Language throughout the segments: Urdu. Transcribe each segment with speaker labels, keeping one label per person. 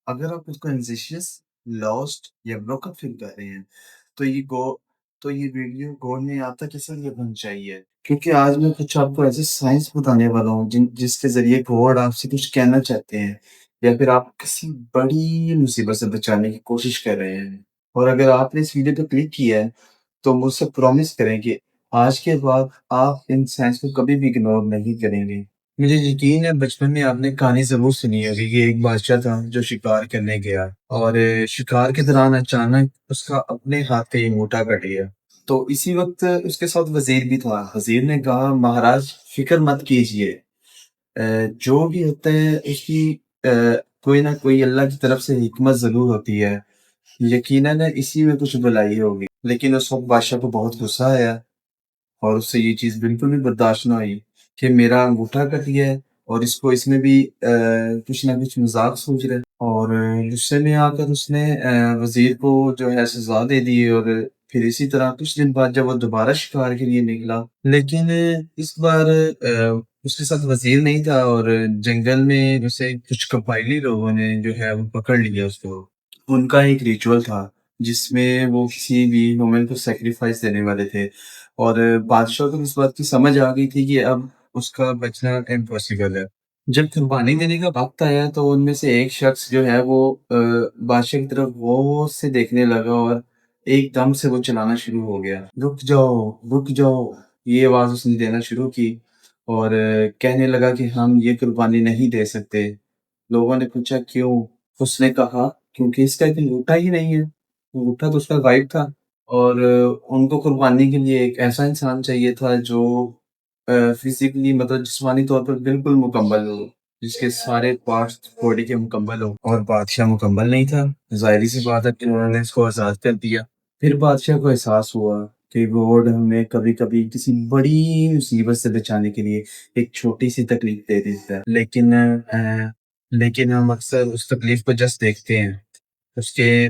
Speaker 1: اگر آپ اس کو انزیشیس لاسٹ یا بروک اپ فیل کر رہے ہیں تو یہ ویڈیو گوڈ نے آپ تک اس لیے پہنچ چاہیے کیونکہ آج میں کچھ آپ کو ایسے سائنس بتانے والا ہوں جس کے ذریعے گوڈ آپ سے کچھ کہنا چاہتے ہیں یا پھر آپ کسی بڑی مصیبت سے بچانے کی کوشش کر رہے ہیں۔ اور اگر آپ نے اس ویڈیو پہ کلک کیا ہے تو مجھ سے پرومس کریں کہ آج کے بعد آپ ان سائنس کو کبھی بھی اگنور نہیں کریں گے۔ مجھے یقین ہے بچپن میں آپ نے کہانی ضرور سنی ہوگی کہ ایک بادشاہ تھا جو شکار کرنے گیا اور شکار کے دوران اچانک اس کا اپنے ہاتھ کا یہ انگوٹھا کٹ گیا۔ تو اسی وقت اس کے ساتھ وزیر بھی تھا۔ وزیر نے کہا مہاراج فکر مت کیجیے، جو بھی ہوتا ہے اس کی کوئی نہ کوئی اللہ کی طرف سے حکمت ضرور ہوتی ہے، یقیناً اسی میں کچھ بھلائی ہوگی۔ لیکن اس وقت بادشاہ کو بہت غصہ آیا اور اس سے یہ چیز بالکل بھی برداشت نہ ہوئی کہ میرا انگوٹھا کٹ گیا ہے اور اس میں بھی کچھ نہ کچھ مذاق سوچ رہے اور غصے میں آ کر اس نے وزیر کو جو ہے سزا دے دی اور پھر اسی طرح کچھ دن بعد جب وہ دوبارہ شکار کے لیے نکلا لیکن اس بار اس کے ساتھ وزیر نہیں تھا اور جنگل میں اسے کچھ قبائلی لوگوں نے جو ہے وہ پکڑ لیا اس کو۔ ان کا ایک ریچول تھا جس میں وہ کسی بھی مومن کو سیکریفائس دینے والے تھے اور بادشاہ کو اس بات کی سمجھ آ گئی تھی کہ اب اس کا بچنا امپاسبل ہے۔ جب قربانی دینے کا وقت آیا تو ان میں سے ایک شخص جو ہے وہ بادشاہ کی طرف غور سے دیکھنے لگا اور ایک دم سے وہ چلانا شروع ہو گیا، رک جاؤ رک جاؤ، یہ آواز اس نے دینا شروع کی اور کہنے لگا کہ ہم یہ قربانی نہیں دے سکتے۔ لوگوں نے پوچھا کیوں؟ اس نے کہا کیونکہ اس کا ایک انگوٹھا ہی نہیں ہے، انگوٹھا تو اس کا غائب تھا اور ان کو قربانی کے لیے ایک ایسا انسان چاہیے تھا جو فزیکلی مطلب جسمانی طور پر بالکل مکمل ہو، جس کے سارے پارٹس باڈی کے مکمل ہو، اور بادشاہ مکمل نہیں تھا۔ ظاہری سی بات ہے کہ انہوں نے اس کو آزاد کر دیا۔ پھر بادشاہ کو احساس ہوا کہ گاڈ ہمیں کبھی کبھی کسی بڑی مصیبت سے بچانے کے لیے ایک چھوٹی سی تکلیف دے دیتا ہے، لیکن ہم اکثر اس تکلیف کو جسٹ دیکھتے ہیں، اس کے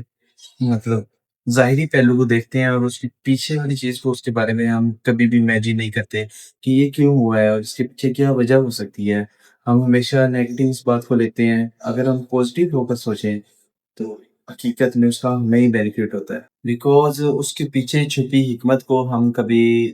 Speaker 1: مطلب ظاہری پہلو کو دیکھتے ہیں اور اس کے پیچھے والی چیز کو، اس کے بارے میں ہم کبھی بھی امیجن نہیں کرتے کہ یہ کیوں ہوا ہے اور اس کے پیچھے کیا وجہ ہو سکتی ہے۔ ہم ہمیشہ نیگیٹو اس بات کو لیتے ہیں، اگر ہم پازیٹیو ہو کر سوچیں تو حقیقت میں اس کا ہمیں ہی بینیفٹ ہوتا ہے، بیکاز اس کے پیچھے چھپی حکمت کو ہم کبھی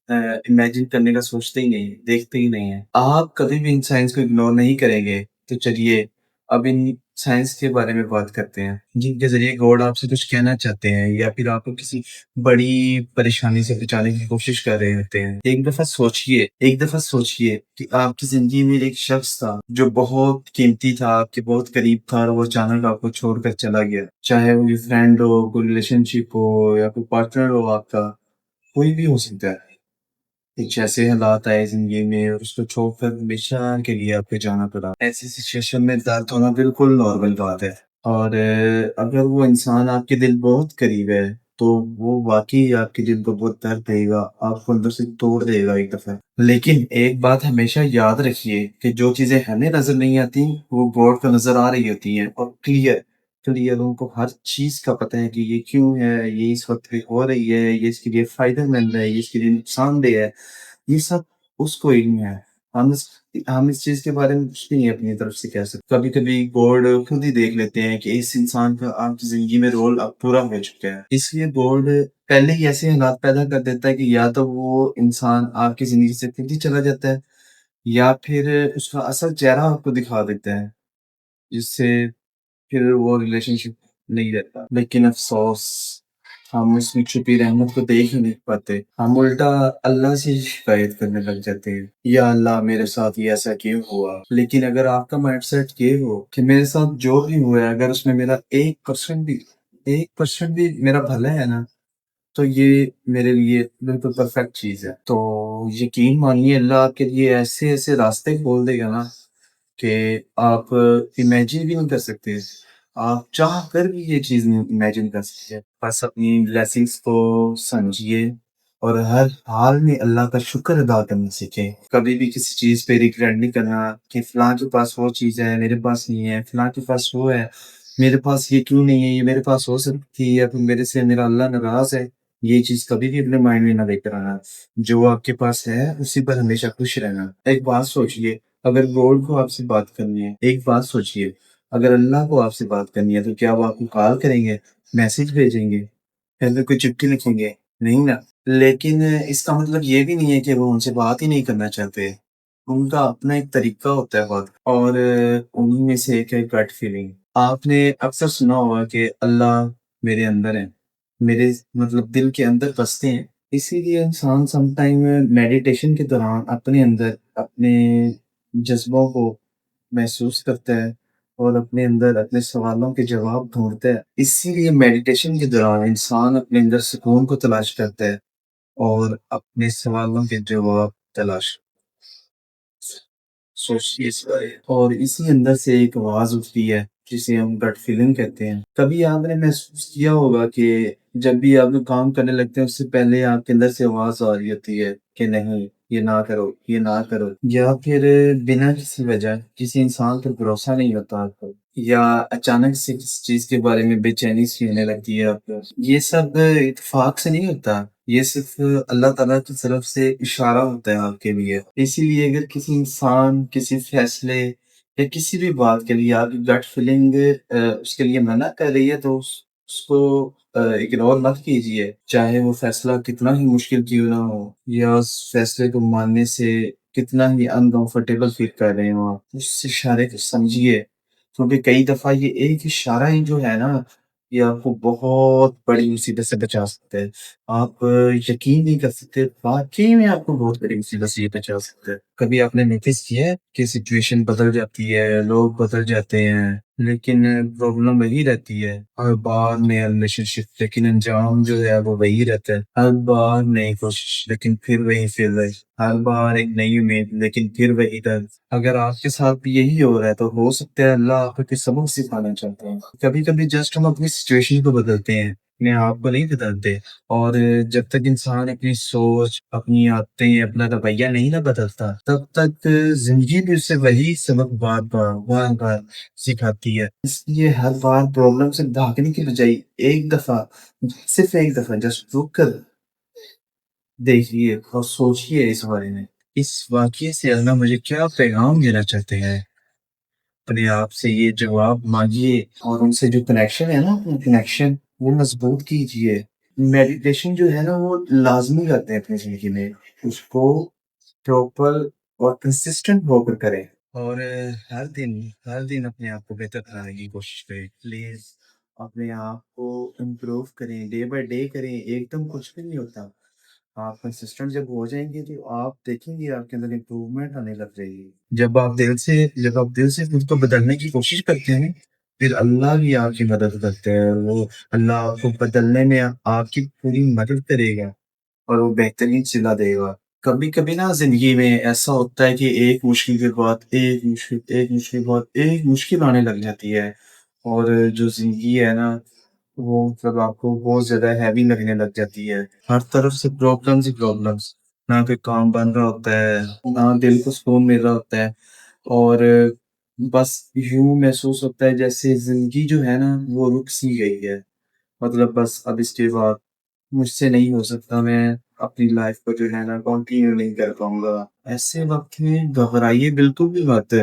Speaker 1: امیجن کرنے کا سوچتے ہی نہیں، دیکھتے ہی نہیں ہیں۔ آپ کبھی بھی ان سائنس کو اگنور نہیں کریں گے تو چلیے اب ان سائنس کے بارے میں بات کرتے ہیں جن کے ذریعے گاڈ آپ سے کچھ کہنا چاہتے ہیں یا پھر آپ کو کسی بڑی پریشانی سے بچانے کی کوشش کر رہے ہوتے ہیں۔ ایک دفعہ سوچئے کہ آپ کی زندگی میں ایک شخص تھا جو بہت قیمتی تھا، آپ کے بہت قریب تھا اور وہ اچانک آپ کو چھوڑ کر چلا گیا، چاہے وہ کوئی فرینڈ ہو، کوئی ریلیشن شپ ہو یا کوئی پارٹنر ہو، آپ کا کوئی بھی ہو سکتا ہے۔ کچھ ایسے حالات آئے زندگی میں اور اس کو چھوڑ کر ہمیشہ کے لیے آپ کو جانا پڑا۔ ایسی سچویشن میں درد ہونا بالکل نارمل بات ہے اور اگر وہ انسان آپ کے دل بہت قریب ہے تو وہ واقعی آپ کے دل کو بہت درد دے گا، آپ کو اندر سے توڑ دے گا ایک دفعہ۔ لیکن ایک بات ہمیشہ یاد رکھیے کہ جو چیزیں ہمیں نظر نہیں آتی وہ گاڈ کو نظر آ رہی ہوتی ہیں اور کلیئر ان کو ہر چیز کا پتہ ہے کہ یہ کیوں ہے، یہ اس وقت پہ ہو رہی ہے، یہ اس کے لیے فائدہ مند ہے، یہ اس کے لیے نقصان دہ ہے، یہ سب اس کو علم ہے۔ ہم اس چیز کے بارے میں کچھ نہیں اپنی طرف سے کہہ سکتے۔ کبھی کبھی گاڈ خود ہی دیکھ لیتے ہیں کہ اس انسان کا آپ کی زندگی میں رول اب پورا ہو چکا ہے، اس لیے گاڈ پہلے ہی ایسے حالات پیدا کر دیتا ہے کہ یا تو وہ انسان آپ کی زندگی سے خود ہی چلا جاتا ہے یا پھر اس کا اصل چہرہ آپ کو دکھا دیتا ہے، جس سے پھر وہ ریلیشن شپ نہیں رہتا۔ لیکن افسوس ہم اس میں چھپی رحمت کو دیکھ ہی نہیں پاتے، ہم الٹا اللہ سے شکایت کرنے لگ جاتے ہیں، یا اللہ میرے ساتھ یہ ایسا کیوں ہوا۔ لیکن اگر آپ کا مائنڈ سیٹ یہ ہو کہ میرے ساتھ جو بھی ہوا ہے اگر اس میں میرا 1% بھی میرا بھلا ہے نا تو یہ میرے لیے بالکل پرفیکٹ چیز ہے، تو یقین مانیے اللہ آپ کے لیے ایسے ایسے راستے کھول دے گا نا کہ آپ امیجن بھی نہیں کر سکتے، آپ چاہ کر بھی یہ چیز نہیں امیجن کر سکتے۔ بس اپنی بلیسنگز کو سمجھیے اور ہر حال میں اللہ کا شکر ادا کرنا سیکھیں۔ کبھی بھی کسی چیز پہ ریگریٹ نہیں کرنا کہ فلاں کے پاس وہ چیز ہے میرے پاس نہیں ہے، فلاں کے پاس وہ ہے میرے پاس یہ کیوں نہیں ہے، یہ میرے پاس ہو سکتی تھی یا پھر میرے سے میرا اللہ ناراض ہے۔ یہ چیز کبھی بھی اپنے مائنڈ میں نہ لے کر آنا، جو آپ کے پاس ہے اسی پر ہمیشہ خوش رہنا۔ ایک بات سوچئے، اگر گاڈ کو آپ سے بات کرنی ہے، ایک بات سوچئے اگر اللہ کو آپ سے بات کرنی ہے تو کیا وہ آپ کو کال کریں گے، میسج بھیجیں گے یا پھر کوئی چٹھی لکھیں گے؟ نہیں نا۔ لیکن اس کا مطلب یہ بھی نہیں ہے کہ وہ ان سے بات ہی نہیں کرنا چاہتے۔ ان کا اپنا ایک طریقہ ہوتا ہے بات، اور انہیں میں سے ایک ہے گٹ فیلنگ۔ آپ نے اکثر سنا ہوگا کہ اللہ میرے اندر ہے، میرے مطلب دل کے اندر بستے ہیں۔ اسی لیے انسان سم ٹائم میڈیٹیشن کے دوران اپنے اندر اپنے جذبوں کو محسوس کرتا ہے اور اپنے اندر اپنے سوالوں کے جواب ڈھونڈتا ہے۔ اسی لیے میڈیٹیشن کے دوران انسان اپنے اندر سکون کو تلاش کرتا ہے اور اپنے سوالوں کے جواب تلاش سوچیے اس بارے، اور اسی اندر سے ایک آواز اٹھتی ہے جسے ہم گٹ فیلنگ کہتے ہیں۔ کبھی آپ نے محسوس کیا ہوگا کہ جب بھی آپ لوگ کام کرنے لگتے ہیں اس سے پہلے آپ کے اندر سے آواز آ رہی ہوتی ہے کہ نہیں، یہ نہ کرو، یہ نہ کرو، یا پھر بنا کسی وجہ کسی انسان پر بھروسہ نہیں ہوتا آپ کو، یا اچانک سے کسی چیز کے بارے میں بے چینی سی ہونے لگتی ہے آپ کو۔ یہ سب اتفاق سے نہیں ہوتا، یہ صرف اللہ تعالیٰ کی طرف سے اشارہ ہوتا ہے آپ کے لیے۔ اسی لیے اگر کسی انسان کسی فیصلے یا کسی بھی بات کے لیے آپ کی گٹ فیلنگ اس کے لیے منع کر رہی ہے تو اس کو اگنور مت کیجیے، چاہے وہ فیصلہ کتنا ہی مشکل کیوں نہ ہو، یا اس فیصلے کو ماننے سے کتنا ہی انکمفرٹیبل فیل کر رہے ہو آپ، اس اشارے کو سمجھیے، کیونکہ کئی دفعہ یہ ایک اشارہ ہی جو ہے نا، یہ آپ کو بہت بڑی مصیبت سے بچا سکتا ہے۔ آپ یقین نہیں کر سکتے، واقعی میں آپ کو بہت بڑی مصیبت سے یہ بچا سکتا ہے۔ کبھی آپ نے نوٹس کیا ہے کہ سچویشن بدل جاتی ہے، لوگ بدل جاتے ہیں، لیکن پرابلم وہی رہتی ہے ہر بار، نیا ریلیشن شپ لیکن انجام جو ہے وہ وہی رہتا ہے، ہر بار نئی کوشش لیکن پھر وہی فیلئر، ہر بار ایک نئی امید لیکن پھر وہی درد۔ اگر آپ کے ساتھ بھی یہی ہو رہا ہے تو ہو سکتا ہے اللہ آپ کو کچھ سبق سکھانا چاہتے ہیں۔ کبھی کبھی جسٹ ہم اپنی سچویشن کو بدلتے ہیں، اپنے آپ کو نہیں بدلتے، اور جب تک انسان اپنی سوچ، اپنی عادتیں، اپنا رویہ نہیں نہ بدلتا تب تک زندگی بھی اسے وہی سبق بار بار بار بار سکھاتی ہے۔ اس لیے ہر بار پرابلم سے بھاگنے کی بجائے ایک دفعہ، صرف ایک دفعہ جسٹ رک کر دیکھیے اور سوچیے اس بارے میں، اس واقعے سے اللہ مجھے کیا پیغام دینا چاہتے ہیں۔ اپنے آپ سے یہ جواب مانگیے اور ان سے جو کنیکشن ہے نا، اپنا کنیکشن وہ مضبوط کیجیے۔ میڈیٹیشن جو ہے نا وہ لازمی کرتے ہیں اپنی زندگی میں، اس کو پراپر اور کنسسٹنٹ ہو کر کریں، اور ہر دن اپنے آپ کو بہتر بنانے کی کوشش کریں پلیز۔ اپنے آپ کو امپروو کریں، ڈے بائی ڈے کریں، ایک دم کچھ بھی نہیں ہوتا۔ آپ کنسسٹنٹ جب ہو جائیں گے تو آپ دیکھیں گے آپ کے اندر امپروومنٹ آنے لگ جائے گی۔ جب آپ دل سے خود کو بدلنے کی کوشش کرتے ہیں پھر اللہ بھی آپ کی مدد کرتے ہیں، وہ اللہ آپ کو بدلنے میں آپ کی پوری مدد کرے گا اور وہ بہترین صلہ دے گا۔ کبھی کبھی نا زندگی میں ایسا ہوتا ہے کہ ایک مشکل کے بعد ایک مشکل آنے لگ جاتی ہے، اور جو زندگی ہے نا وہ مطلب آپ کو بہت زیادہ ہیوی لگنے لگ جاتی ہے، ہر طرف سے پرابلمس ہی پرابلمس، نہ کوئی کام بن رہا ہوتا ہے، نہ دل کو سکون مل رہا ہوتا ہے، اور بس یوں محسوس ہوتا ہے جیسے زندگی جو ہے نا وہ رک سی گئی ہے، مطلب بس اب اس کے بعد مجھ سے نہیں ہو سکتا، میں اپنی لائف کو جو ہے نا کنٹینیو نہیں کر پاؤں گا۔ ایسے وقت میں گھبرائیے بالکل بھی مت،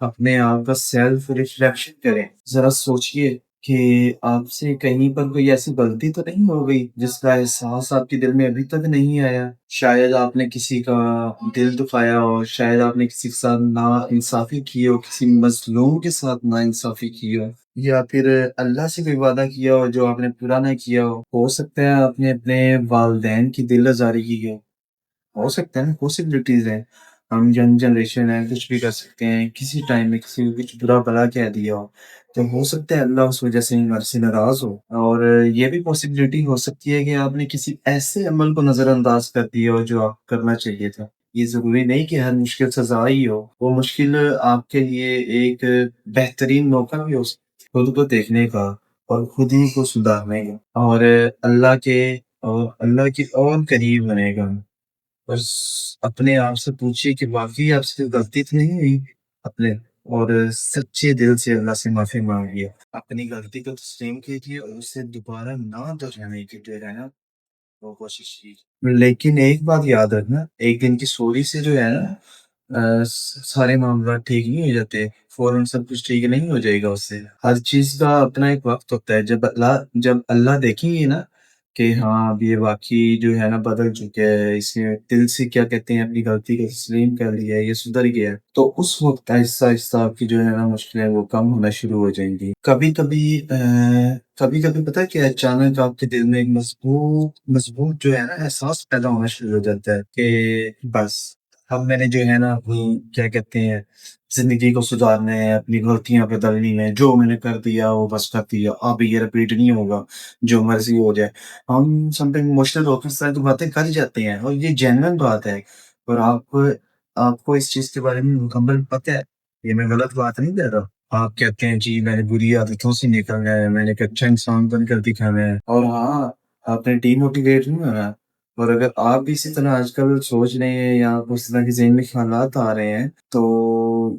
Speaker 1: اپنے آپ کا سیلف ریفلیکشن کریں، ذرا سوچئے کہ آپ سے کہیں پر کوئی ایسی غلطی تو نہیں ہو گئی جس کا احساس آپ کے دل میں ابھی تک نہیں آیا۔ شاید آپ نے کسی کا دل دکھایا ہو، شاید آپ نے کسی کے ساتھ نا انصافی کی ہو، کسی مظلوم کے ساتھ نا انصافی کی ہو، یا پھر اللہ سے کوئی وعدہ کیا ہو جو آپ نے پورا نہ کیا ہو سکتا ہے آپ نے اپنے والدین کی دل آزاری کی ہو سکتا ہے نا، پاسبلٹیز ہیں۔ ہم ینگ جنریشن ہے، کچھ بھی کر سکتے ہیں، کسی ٹائم میں کسی کو کچھ برا بلا کہہ دیا تو ہو سکتا ہے اللہ اس وجہ سے ہمارے سے ناراض ہو، اور یہ بھی پاسبلٹی ہو سکتی ہے کہ آپ نے کسی ایسے عمل کو نظر انداز کر دیا ہو جو آپ کرنا چاہیے تھا۔ یہ ضروری نہیں کہ ہر مشکل سزا ہی ہو، وہ مشکل آپ کے لیے ایک بہترین موقع بھی ہو سکتا ہے خود کو دیکھنے کا اور خود ہی کو سدھارنے کا، اور اللہ کے اور قریب بنے گا۔ بس اپنے آپ سے پوچھیے کہ واقعی آپ سے غلطی تو نہیں ہوئی اپنے، اور سچے دل سے اللہ سے معافی مانگیے، اپنی غلطی کو تسلیم کیجیے اور اسے دوبارہ نہ دہرانے کی جو ہے نا وہ کوشش کیجیے۔ لیکن ایک بات یاد رکھنا، ایک دن کی سوری سے جو ہے نا سارے معاملات ٹھیک نہیں ہو جاتے، فوراً سب کچھ ٹھیک نہیں ہو جائے گا اس سے۔ ہر چیز کا اپنا ایک وقت ہوتا ہے، جب اللہ دیکھیں گے نا کہ ہاں اب یہ واقعی جو ہے نا بدل چکا ہے، اس نے دل سے کیا کہتے ہیں اپنی غلطی کو تسلیم کر لیا ہے، یہ سدھر گیا ہے، تو اس وقت آہستہ آہستہ آپ کی جو ہے نا مشکلیں وہ کم ہونا شروع ہو جائیں گی۔ کبھی کبھی پتہ ہے کہ اچانک آپ کے دل میں ایک مضبوط مضبوط جو ہے نا احساس پیدا ہونا شروع ہو جاتا ہے کہ بس اب میں نے جو ہے نا اپنی کیا کہتے ہیں زندگی کو سدھارنا ہے، اپنی غلطیاں بدلنی ہے، جو میں نے کر دیا وہ بس کر دیا، اب یہ رپیٹ نہیں ہوگا، جو مرضی ہو جائے۔ ہم سم ٹائم ایموشنل ہو کے اس طرح کی باتیں کر ہی جاتے ہیں اور یہ جینوئن بات ہے، اور آپ کو اس چیز کے بارے میں مکمل پتہ ہے، یہ میں غلط بات نہیں کہہ رہا۔ آپ کہتے ہیں جی میں نے بری عادتوں سے نکلنا ہے، میں نے ایک اچھا انسان بن کر دکھانا ہے، اور ہاں آپ نے ڈی موٹیویٹ نہیں ہونا۔ اور اگر آپ بھی اسی طرح آج کل سوچ رہے ہیں یا آپ کو اس طرح کے ذہن میں خیالات آ رہے ہیں، تو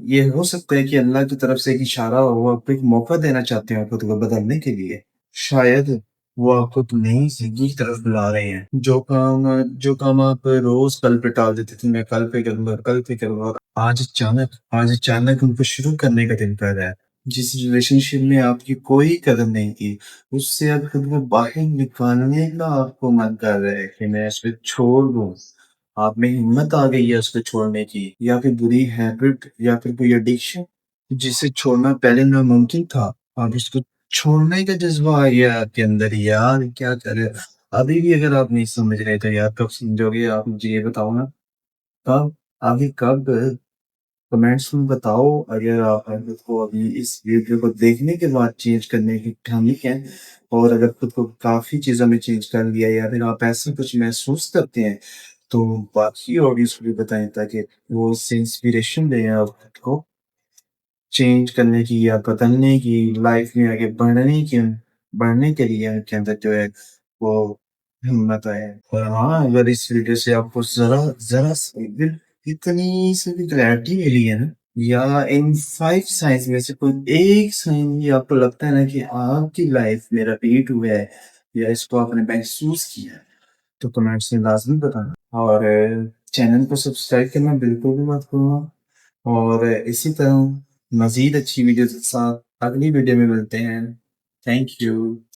Speaker 1: یہ ہو سکتا ہے کہ اللہ کی طرف سے ایک اشارہ ہو، وہ آپ کو ایک موقع دینا چاہتے ہیں خود کو بدلنے کے لیے۔ شاید وہ آپ کو نئی زندگی کی طرف بلا رہے ہیں۔ جو کام آپ روز کل پہ ٹال دیتے تھے، میں کل پہ کروں گا، کل پہ کروں گا، آج اچانک ان کو شروع کرنے کا دن کر رہا ہے۔ جس ریلیشن شپ میں آپ کی کوئی قدر نہیں تھی، اس سے اب خود کو باہر نکالنے کا آپ کو من کر رہا ہے کہ میں اس کو چھوڑ دوں۔ آپ میں ہمت آ گئی ہے اس کو چھوڑنے کی، یا پھر بری ہیبٹ یا پھر کوئی ایڈکشن جسے چھوڑنا پہلے ناممکن تھا، اب اس کو چھوڑنے کا جذبہ آ گیا آپ کے اندر۔ یار کیا کرے، ابھی بھی اگر آپ نہیں سمجھ رہے تو یار کب سمجھو گے؟ آپ مجھے یہ بتاؤ نا، کب؟ آگے کب؟ کمنٹس میں بتاؤ اگر آپ خود کو ابھی اس ویڈیو کو دیکھنے کے بعد چینج کرنے کی ٹھانک ہے، اور اگر خود کو کافی چیزوں میں چینج کر لیا یا پھر آپ ایسا کچھ محسوس کرتے ہیں، تو باقی آڈیوز کو بھی بتائیں تاکہ وہ اس سے انسپریشن لیں آپ خود کو چینج کرنے کی یا بدلنے کی، لائف میں آگے بڑھنے کے لیے ان کے اندر جو ہے وہ ہمت آئے۔ اور ہاں اگر اس ویڈیو سے آپ کو ذرا سی اتنی سی بھی کلیئرٹی ملی ہے نا، یا ان 5 سائنس میں سے کوئی ایک سائن بھی آپ کو لگتا ہے نا کہ آپ کی لائف میں رپیٹ ہوا ہے یا اس کو آپ نے محسوس کیا ہے، تو کمنٹس میں لازمی بتانا، اور چینل کو سبسکرائب کرنا بالکل بھی مت بھولنا، اور اسی طرح مزید اچھی ویڈیوز کے ساتھ اگلی ویڈیو میں ملتے ہیں۔ Thank you.